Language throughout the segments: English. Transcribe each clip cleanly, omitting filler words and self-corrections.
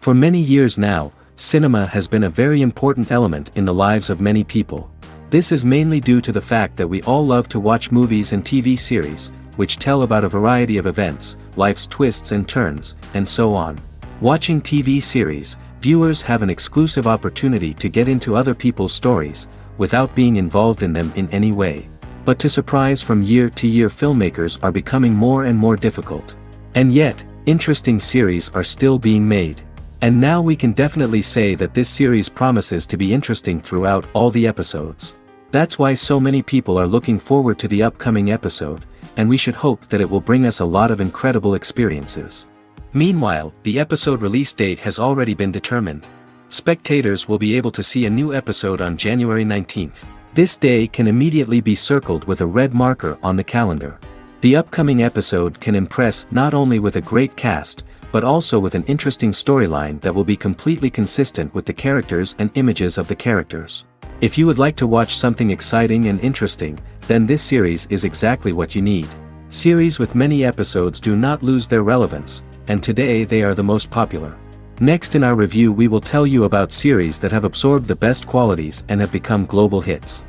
For many years now, cinema has been a very important element in the lives of many people. This is mainly due to the fact that we all love to watch movies and TV series, which tell about a variety of events, life's twists and turns, and so on. Watching TV series, viewers have an exclusive opportunity to get into other people's stories, without being involved in them in any way. But to surprise from year to year, filmmakers are becoming more and more difficult. And yet, interesting series are still being made. And now we can definitely say that this series promises to be interesting throughout all the episodes. That's why so many people are looking forward to the upcoming episode, and we should hope that it will bring us a lot of incredible experiences. Meanwhile, the episode release date has already been determined. Spectators will be able to see a new episode on January 19th. This day can immediately be circled with a red marker on the calendar. The upcoming episode can impress not only with a great cast, but also with an interesting storyline that will be completely consistent with the characters and images of the characters. If you would like to watch something exciting and interesting, then this series is exactly what you need. Series with many episodes do not lose their relevance, and today they are the most popular. Next in our review we will tell you about series that have absorbed the best qualities and have become global hits.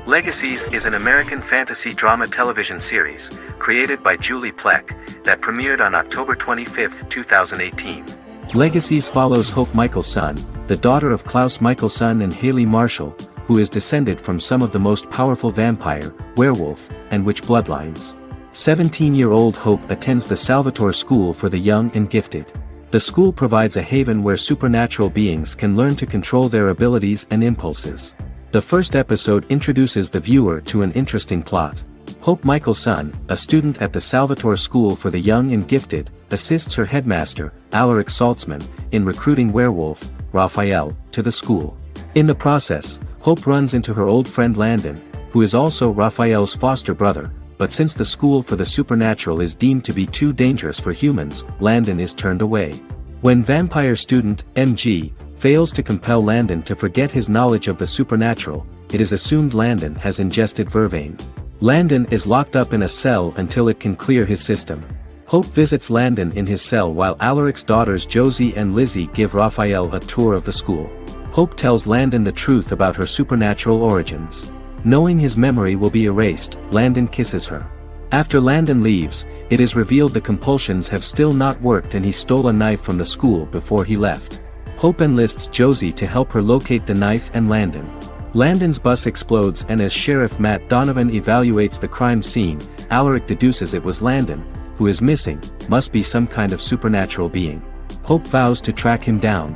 Legacies is an American fantasy drama television series, created by Julie Plec, that premiered on October 25, 2018. Legacies follows Hope Michelson, the daughter of Klaus Michelson and Haley Marshall, who is descended from some of the most powerful vampire, werewolf, and witch bloodlines. 17-year-old Hope attends the Salvatore School for the Young and Gifted. The school provides a haven where supernatural beings can learn to control their abilities and impulses. The first episode introduces the viewer to an interesting plot. Hope Michelson, a student at the Salvatore School for the Young and Gifted, assists her headmaster, Alaric Saltzman, in recruiting werewolf, Raphael, to the school. In the process, Hope runs into her old friend Landon, who is also Raphael's foster brother, but since the school for the supernatural is deemed to be too dangerous for humans, Landon is turned away. When vampire student, MG, fails to compel Landon to forget his knowledge of the supernatural, it is assumed Landon has ingested vervain. Landon is locked up in a cell until it can clear his system. Hope visits Landon in his cell while Alaric's daughters Josie and Lizzie give Raphael a tour of the school. Hope tells Landon the truth about her supernatural origins. Knowing his memory will be erased, Landon kisses her. After Landon leaves, it is revealed the compulsions have still not worked and he stole a knife from the school before he left. Hope enlists Josie to help her locate the knife and Landon. Landon's bus explodes and as Sheriff Matt Donovan evaluates the crime scene, Alaric deduces it was Landon, who is missing, must be some kind of supernatural being. Hope vows to track him down.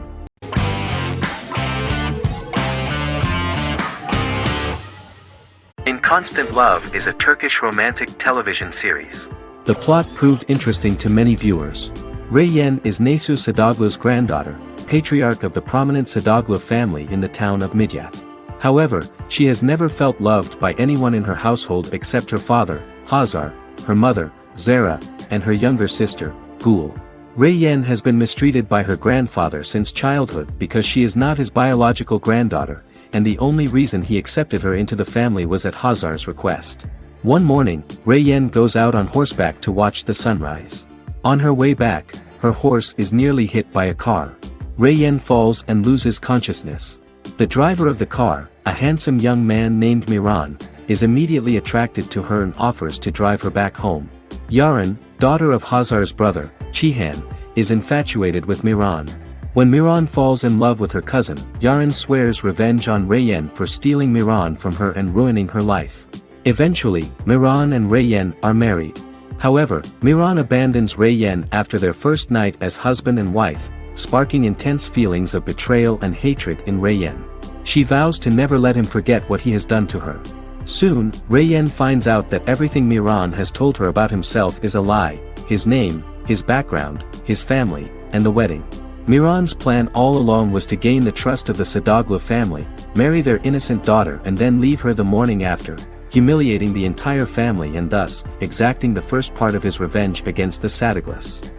In Constant Love is a Turkish romantic television series. The plot proved interesting to many viewers. Reyyen is Nesu Sadoglu's granddaughter, patriarch of the prominent Sadoglu family in the town of Midyat. However, she has never felt loved by anyone in her household except her father, Hazar, her mother, Zara, and her younger sister, Gul. Reyyen has been mistreated by her grandfather since childhood because she is not his biological granddaughter, and the only reason he accepted her into the family was at Hazar's request. One morning, Reyyen goes out on horseback to watch the sunrise. On her way back, her horse is nearly hit by a car. Reyyen falls and loses consciousness. The driver of the car, a handsome young man named Miran, is immediately attracted to her and offers to drive her back home. Yaren, daughter of Hazar's brother, Chihan, is infatuated with Miran. When Miran falls in love with her cousin, Yaren swears revenge on Reyyen for stealing Miran from her and ruining her life. Eventually, Miran and Reyyen are married. However, Miran abandons Reyyen after their first night as husband and wife, sparking intense feelings of betrayal and hatred in Reyyen. She vows to never let him forget what he has done to her. Soon, Reyyen finds out that everything Miran has told her about himself is a lie: his name, his background, his family, and the wedding. Miran's plan all along was to gain the trust of the Sadoglu family, marry their innocent daughter and then leave her the morning after, humiliating the entire family and thus, exacting the first part of his revenge against the Sadoglus.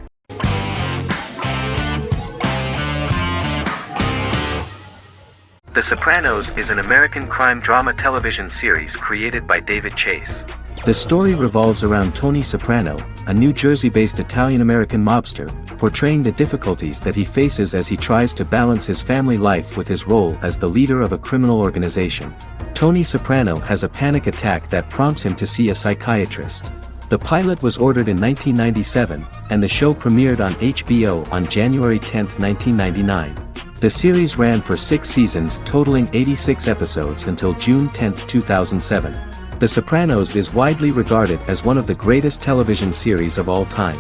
The Sopranos is an American crime drama television series created by David Chase. The story revolves around Tony Soprano, a New Jersey-based Italian-American mobster, portraying the difficulties that he faces as he tries to balance his family life with his role as the leader of a criminal organization. Tony Soprano has a panic attack that prompts him to see a psychiatrist. The pilot was ordered in 1997, and the show premiered on HBO on January 10, 1999. The series ran for 6 seasons totaling 86 episodes until June 10, 2007. The Sopranos is widely regarded as one of the greatest television series of all time.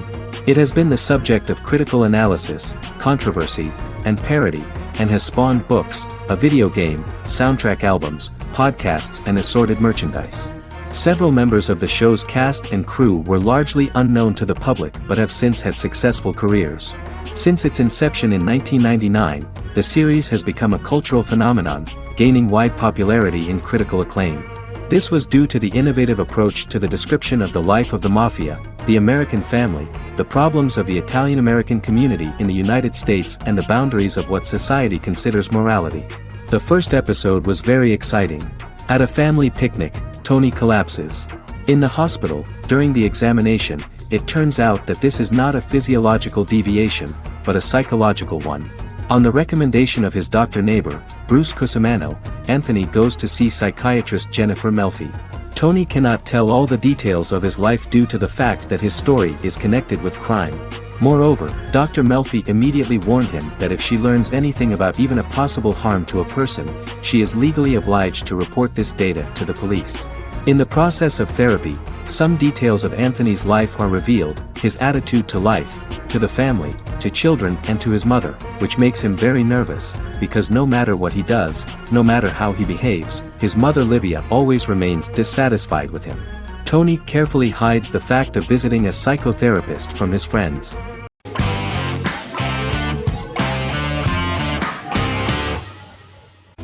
It has been the subject of critical analysis, controversy, and parody, and has spawned books, a video game, soundtrack albums, podcasts and assorted merchandise. Several members of the show's cast and crew were largely unknown to the public but have since had successful careers. Since its inception in 1999, the series has become a cultural phenomenon, gaining wide popularity and critical acclaim. This was due to the innovative approach to the description of the life of the mafia, the American family, the problems of the Italian-American community in the United States and the boundaries of what society considers morality. The first episode was very exciting. At a family picnic, Tony collapses. In the hospital, during the examination, it turns out that this is not a physiological deviation, but a psychological one. On the recommendation of his doctor neighbor, Bruce Cusimano, Anthony goes to see psychiatrist Jennifer Melfi. Tony cannot tell all the details of his life due to the fact that his story is connected with crime. Moreover, Dr. Melfi immediately warned him that if she learns anything about even a possible harm to a person, she is legally obliged to report this data to the police. In the process of therapy, some details of Anthony's life are revealed, his attitude to life, to the family, to children and to his mother, which makes him very nervous, because no matter what he does, no matter how he behaves, his mother Livia always remains dissatisfied with him. Tony carefully hides the fact of visiting a psychotherapist from his friends.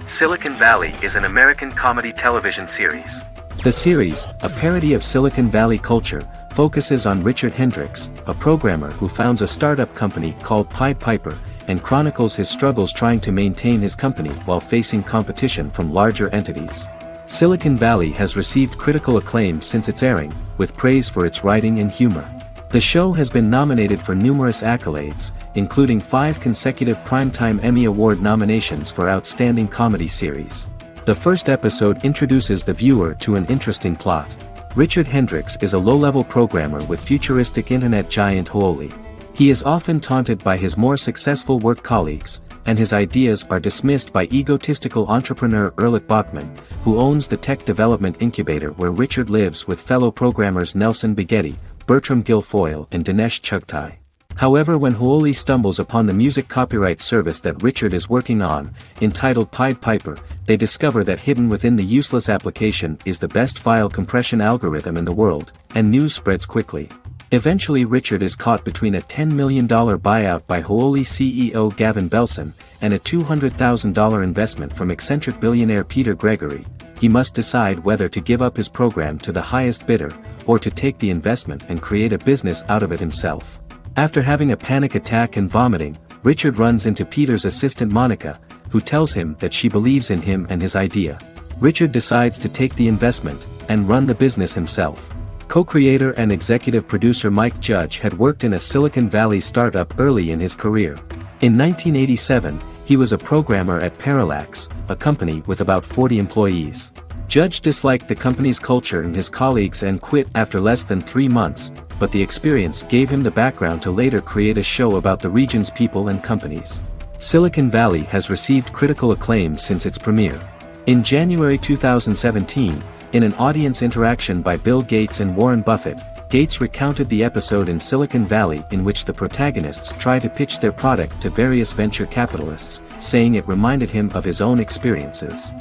Silicon Valley is an American comedy television series. The series, a parody of Silicon Valley culture, focuses on Richard Hendricks, a programmer who founds a startup company called Pied Piper, and chronicles his struggles trying to maintain his company while facing competition from larger entities. Silicon Valley has received critical acclaim since its airing, with praise for its writing and humor. The show has been nominated for numerous accolades, including 5 consecutive Primetime Emmy Award nominations for Outstanding Comedy Series. The first episode introduces the viewer to an interesting plot. Richard Hendricks is a low-level programmer with futuristic internet giant Huoli. He is often taunted by his more successful work colleagues, and his ideas are dismissed by egotistical entrepreneur Erlich Bachman, who owns the tech development incubator where Richard lives with fellow programmers Nelson Bighetti, Bertram Guilfoyle and Dinesh Chugtai. However, when Huoli stumbles upon the music copyright service that Richard is working on, entitled Pied Piper, they discover that hidden within the useless application is the best file compression algorithm in the world, and news spreads quickly. Eventually Richard is caught between a $10 million buyout by Huoli CEO Gavin Belson, and a $200,000 investment from eccentric billionaire Peter Gregory. He must decide whether to give up his program to the highest bidder, or to take the investment and create a business out of it himself. After having a panic attack and vomiting, Richard runs into Peter's assistant Monica, who tells him that she believes in him and his idea. Richard decides to take the investment, and run the business himself. Co-creator and executive producer Mike Judge had worked in a Silicon Valley startup early in his career. In 1987, he was a programmer at Parallax, a company with about 40 employees. Judge disliked the company's culture and his colleagues and quit after less than 3 months, but the experience gave him the background to later create a show about the region's people and companies. Silicon Valley has received critical acclaim since its premiere. In January 2017, in an audience interaction by Bill Gates and Warren Buffett, Gates recounted the episode in Silicon Valley in which the protagonists try to pitch their product to various venture capitalists, saying it reminded him of his own experiences.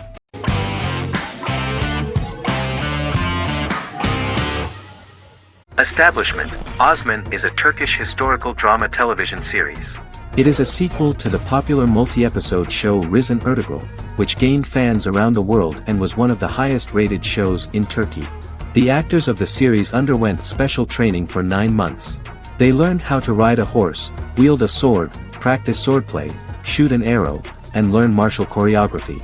Establishment, Osman is a Turkish historical drama television series. It is a sequel to the popular multi-episode show Risen Ertugrul, which gained fans around the world and was one of the highest-rated shows in Turkey. The actors of the series underwent special training for 9 months. They learned how to ride a horse, wield a sword, practice swordplay, shoot an arrow, and learn martial choreography.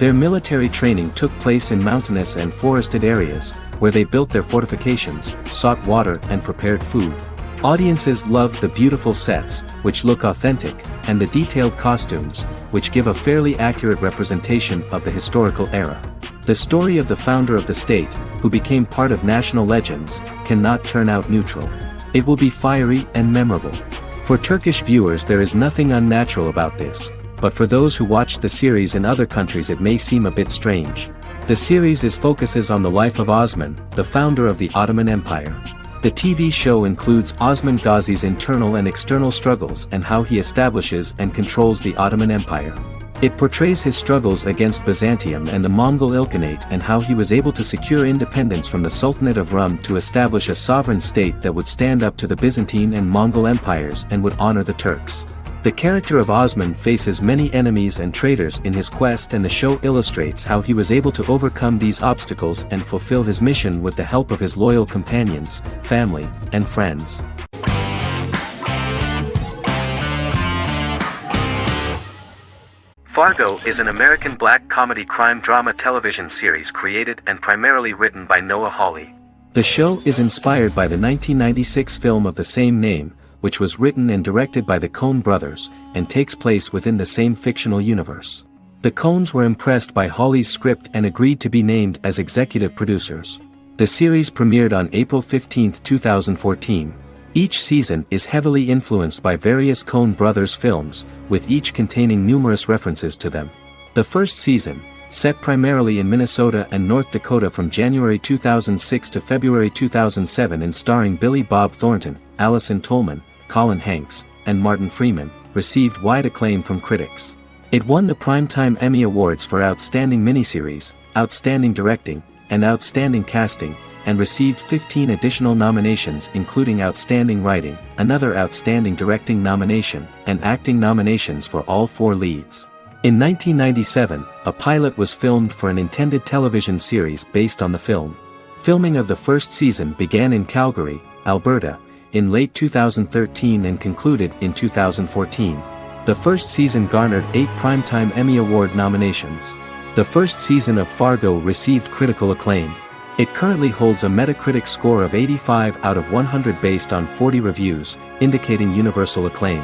Their military training took place in mountainous and forested areas, where they built their fortifications, sought water and prepared food. Audiences loved the beautiful sets, which look authentic, and the detailed costumes, which give a fairly accurate representation of the historical era. The story of the founder of the state, who became part of national legends, cannot turn out neutral. It will be fiery and memorable. For Turkish viewers there is nothing unnatural about this, but for those who watch the series in other countries it may seem a bit strange. The series focuses on the life of Osman, the founder of the Ottoman Empire. The TV show includes Osman Ghazi's internal and external struggles and how he establishes and controls the Ottoman Empire. It portrays his struggles against Byzantium and the Mongol Ilkhanate and how he was able to secure independence from the Sultanate of Rum to establish a sovereign state that would stand up to the Byzantine and Mongol empires and would honor the Turks. The character of Osman faces many enemies and traitors in his quest, and the show illustrates how he was able to overcome these obstacles and fulfill his mission with the help of his loyal companions, family, and friends. Fargo is an American black comedy crime drama television series created and primarily written by Noah Hawley. The show is inspired by the 1996 film of the same name, which was written and directed by the Coen brothers, and takes place within the same fictional universe. The Coens were impressed by Hawley's script and agreed to be named as executive producers. The series premiered on April 15, 2014. Each season is heavily influenced by various Coen brothers films, with each containing numerous references to them. The first season, set primarily in Minnesota and North Dakota from January 2006 to February 2007 and starring Billy Bob Thornton, Allison Tolman, Colin Hanks, and Martin Freeman, received wide acclaim from critics. It won the Primetime Emmy Awards for Outstanding Miniseries, Outstanding Directing, and Outstanding Casting, and received 15 additional nominations including Outstanding Writing, another Outstanding Directing nomination, and acting nominations for all 4 leads. In 1997, a pilot was filmed for an intended television series based on the film. Filming of the first season began in Calgary, Alberta, in late 2013 and concluded in 2014. The first season garnered 8 Primetime Emmy Award nominations. The first season of Fargo received critical acclaim. It currently holds a Metacritic score of 85 out of 100 based on 40 reviews, indicating universal acclaim.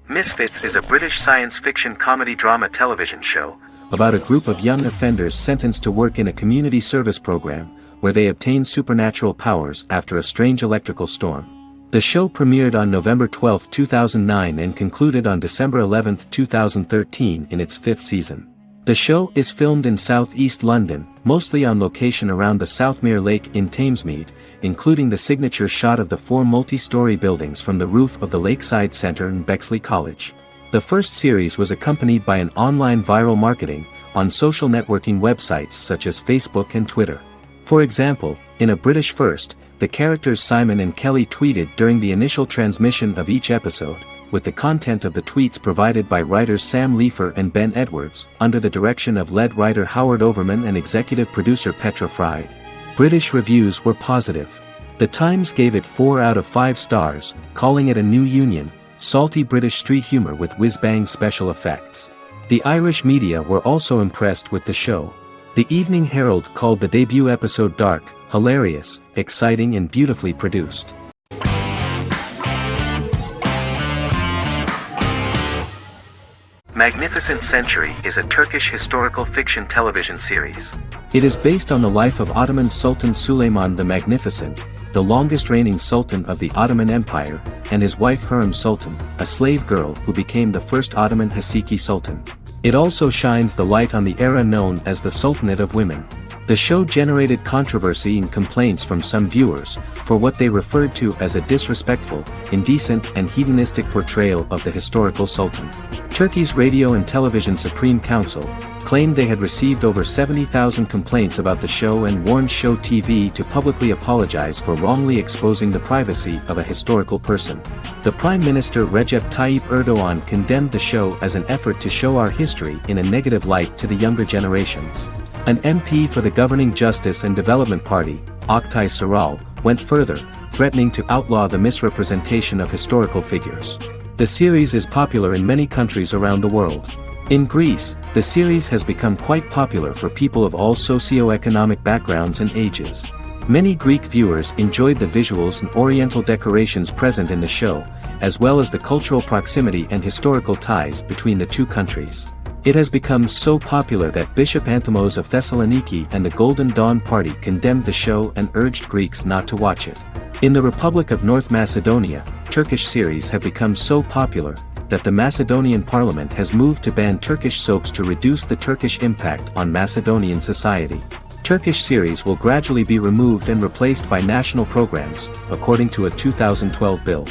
Misfits is a British science fiction comedy drama television show about a group of young offenders sentenced to work in a community service program, where they obtain supernatural powers after a strange electrical storm. The show premiered on November 12, 2009 and concluded on December 11, 2013 in its 5th season. The show is filmed in southeast London, mostly on location around the Southmere Lake in Thamesmead, including the signature shot of the 4 multi-story buildings from the roof of the Lakeside Centre in Bexley College. The first series was accompanied by an online viral marketing on social networking websites such as Facebook and Twitter. For example, in a British first, the characters Simon and Kelly tweeted during the initial transmission of each episode, with the content of the tweets provided by writers Sam Leifer and Ben Edwards, under the direction of lead writer Howard Overman and executive producer Petra Fried. British reviews were positive. The Times gave it 4 out of 5 stars, calling it a new union, salty British street humor with whiz-bang special effects. The Irish media were also impressed with the show. The Evening Herald called the debut episode dark, hilarious, exciting and beautifully produced. Magnificent Century is a Turkish historical fiction television series. It is based on the life of Ottoman Sultan Süleyman the Magnificent, the longest reigning sultan of the Ottoman Empire, and his wife Hürrem Sultan, a slave girl who became the first Ottoman Haseki Sultan. It also shines the light on the era known as the Sultanate of Women. The show generated controversy and complaints from some viewers, for what they referred to as a disrespectful, indecent and hedonistic portrayal of the historical sultan. Turkey's Radio and Television Supreme Council claimed they had received over 70,000 complaints about the show and warned Show TV to publicly apologize for wrongly exposing the privacy of a historical person. The Prime Minister Recep Tayyip Erdogan condemned the show as an effort to show our history in a negative light to the younger generations. An MP for the governing Justice and Development Party, Oktay Saral, went further, threatening to outlaw the misrepresentation of historical figures. The series is popular in many countries around the world. In Greece, the series has become quite popular for people of all socio-economic backgrounds and ages. Many Greek viewers enjoyed the visuals and oriental decorations present in the show, as well as the cultural proximity and historical ties between the two countries. It has become so popular that Bishop Anthemos of Thessaloniki and the Golden Dawn Party condemned the show and urged Greeks not to watch it. In the Republic of North Macedonia, Turkish series have become so popular that the Macedonian parliament has moved to ban Turkish soaps to reduce the Turkish impact on Macedonian society. Turkish series will gradually be removed and replaced by national programs, according to a 2012 bill.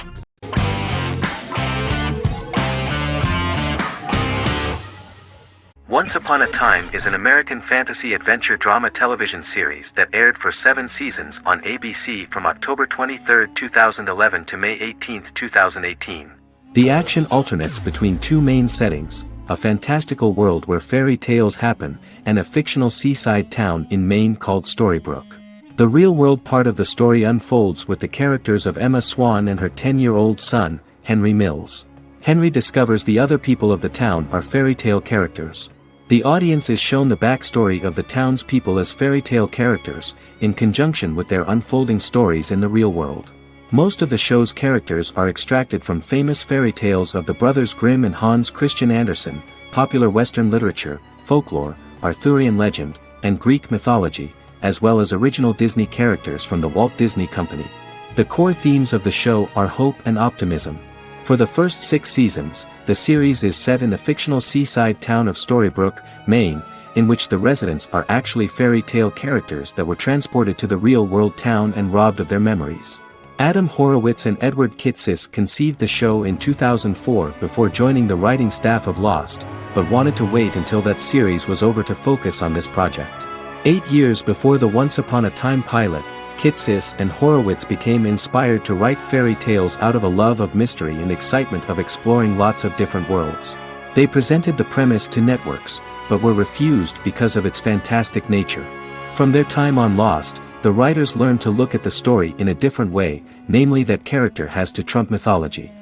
Once Upon a Time is an American fantasy adventure drama television series that aired for 7 seasons on ABC from October 23, 2011 to May 18, 2018. The action alternates between two main settings, a fantastical world where fairy tales happen, and a fictional seaside town in Maine called Storybrooke. The real-world part of the story unfolds with the characters of Emma Swan and her 10-year-old son, Henry Mills. Henry discovers the other people of the town are fairy tale characters. The audience is shown the backstory of the townspeople as fairy tale characters, in conjunction with their unfolding stories in the real world. Most of the show's characters are extracted from famous fairy tales of the Brothers Grimm and Hans Christian Andersen, popular Western literature, folklore, Arthurian legend, and Greek mythology, as well as original Disney characters from the Walt Disney Company. The core themes of the show are hope and optimism. For the first 6 seasons, the series is set in the fictional seaside town of Storybrooke, Maine, in which the residents are actually fairy tale characters that were transported to the real-world town and robbed of their memories. Adam Horowitz and Edward Kitsis conceived the show in 2004 before joining the writing staff of Lost, but wanted to wait until that series was over to focus on this project. 8 years before the Once Upon a Time pilot, Kitsis and Horowitz became inspired to write fairy tales out of a love of mystery and excitement of exploring lots of different worlds. They presented the premise to networks, but were refused because of its fantastic nature. From their time on Lost, the writers learned to look at the story in a different way, namely that character has to trump mythology.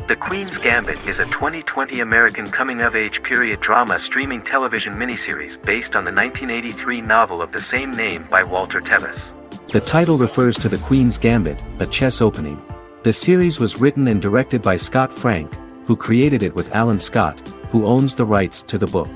The Queen's Gambit is a 2020 American coming-of-age period drama streaming television miniseries based on the 1983 novel of the same name by Walter Tevis. The title refers to the Queen's Gambit, a chess opening. The series was written and directed by Scott Frank, who created it with Alan Scott, who owns the rights to the book.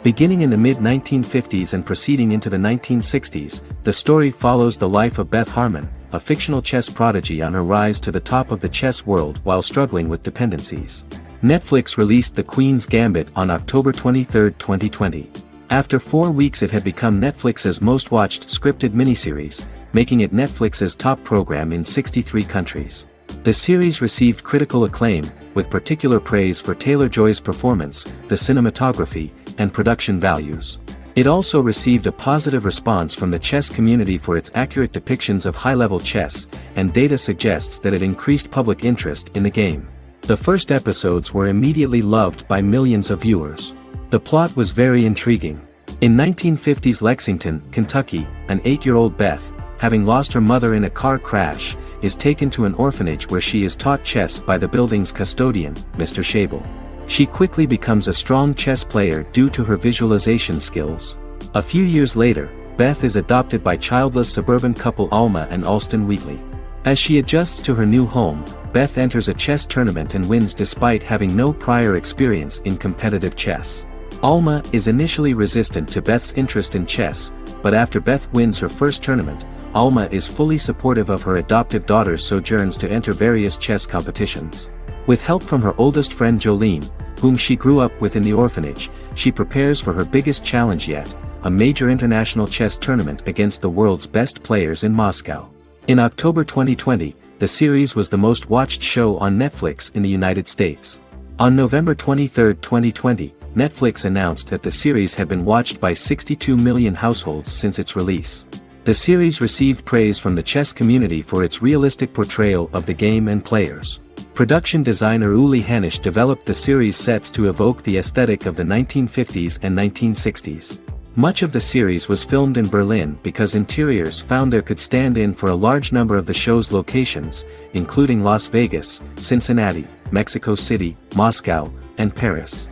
Beginning in the mid-1950s and proceeding into the 1960s, the story follows the life of Beth Harmon, a fictional chess prodigy on her rise to the top of the chess world while struggling with dependencies. Netflix released The Queen's Gambit on October 23, 2020. After 4 weeks it had become Netflix's most watched scripted miniseries, making it Netflix's top program in 63 countries. The series received critical acclaim, with particular praise for Taylor-Joy's performance, the cinematography, and production values. It also received a positive response from the chess community for its accurate depictions of high-level chess, and data suggests that it increased public interest in the game. The first episodes were immediately loved by millions of viewers. The plot was very intriguing. In 1950s Lexington, Kentucky, an 8-year-old Beth, having lost her mother in a car crash, is taken to an orphanage where she is taught chess by the building's custodian, Mr. Schabel. She quickly becomes a strong chess player due to her visualization skills. A few years later, Beth is adopted by childless suburban couple Alma and Alston Wheatley. As she adjusts to her new home, Beth enters a chess tournament and wins despite having no prior experience in competitive chess. Alma is initially resistant to Beth's interest in chess, but after Beth wins her first tournament, Alma is fully supportive of her adoptive daughter's sojourns to enter various chess competitions. With help from her oldest friend Jolene, whom she grew up with in the orphanage, she prepares for her biggest challenge yet, a major international chess tournament against the world's best players in Moscow. In October 2020, the series was the most watched show on Netflix in the United States. On November 23, 2020, Netflix announced that the series had been watched by 62 million households since its release. The series received praise from the chess community for its realistic portrayal of the game and players. Production designer Uli Hanisch developed the series sets to evoke the aesthetic of the 1950s and 1960s. Much of the series was filmed in Berlin because interiors found there could stand in for a large number of the show's locations, including Las Vegas, Cincinnati, Mexico City, Moscow, and Paris.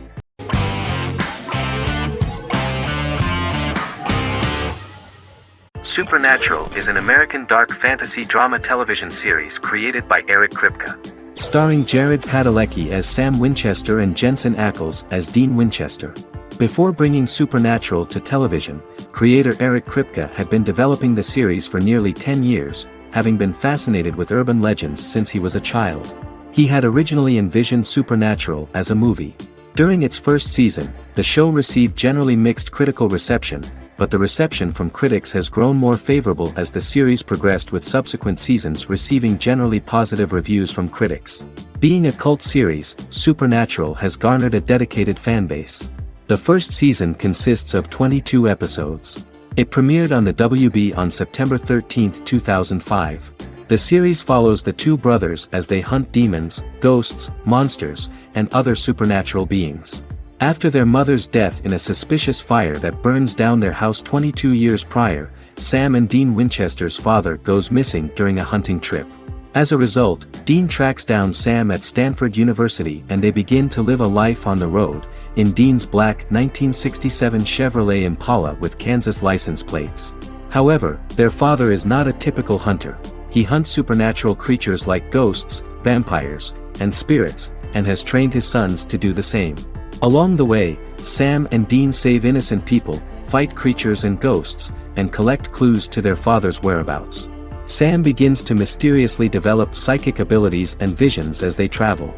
Supernatural is an American dark fantasy drama television series created by Eric Kripke. Starring Jared Padalecki as Sam Winchester and Jensen Ackles as Dean Winchester. Before bringing Supernatural to television, creator Eric Kripke had been developing the series for nearly 10 years, having been fascinated with urban legends since he was a child. He had originally envisioned Supernatural as a movie. During its first season, the show received generally mixed critical reception, but the reception from critics has grown more favorable as the series progressed, with subsequent seasons receiving generally positive reviews from critics. Being a cult series, Supernatural has garnered a dedicated fan base. The first season consists of 22 episodes. It premiered on the WB on September 13, 2005. The series follows the two brothers as they hunt demons, ghosts, monsters, and other supernatural beings. After their mother's death in a suspicious fire that burns down their house 22 years prior, Sam and Dean Winchester's father goes missing during a hunting trip. As a result, Dean tracks down Sam at Stanford University and they begin to live a life on the road, in Dean's black 1967 Chevrolet Impala with Kansas license plates. However, their father is not a typical hunter. He hunts supernatural creatures like ghosts, vampires, and spirits, and has trained his sons to do the same. Along the way, Sam and Dean save innocent people, fight creatures and ghosts, and collect clues to their father's whereabouts. Sam begins to mysteriously develop psychic abilities and visions as they travel.